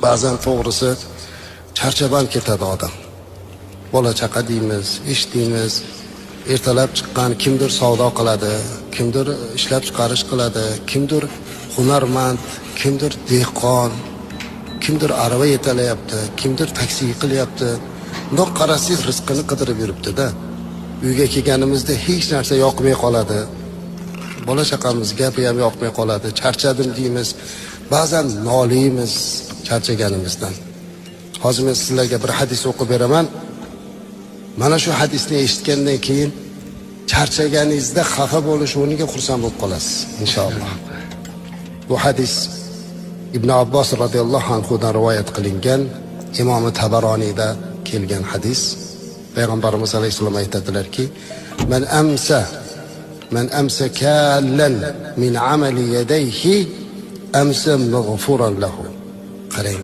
ba'zan to'g'risi charchaban ketadi odam. Bola chaqa deymiz, ish deymiz. Ertalab chiqqan kimdir savdo qiladi, kimdir ishlab chiqarish qiladi, kimdir hunarmand, kimdir dehqon, kimdir arava yetalayapti, kimdir taksi qilyapti. Bundoq qarasangiz rizqini qidirib yuribdi-da. Uyga kelganimizda hech narsa yoqmay qoladi. Bola chaqamiz gapi ham yoqmay qoladi. Charchadim deymiz. Ba'zan noliymiz charchaganimizdan. Hozir men sizlarga bir hadis o'qib beraman. Mana shu hadisni eshitgandan keyin charchaganingizda xafa bo'lish o'rniga xursand bo'lib qolasiz, inshaalloh. Bu hadis Ibn Abbos radhiyallohu anhu dan rivoyat qilingan, Imom Tabaroniyda kelgan hadis. Payg'ambarimiz alayhisalom aytadilarki: "Man amsa kallan min amali yadayhi amsa maghfuran lahu." Qarang.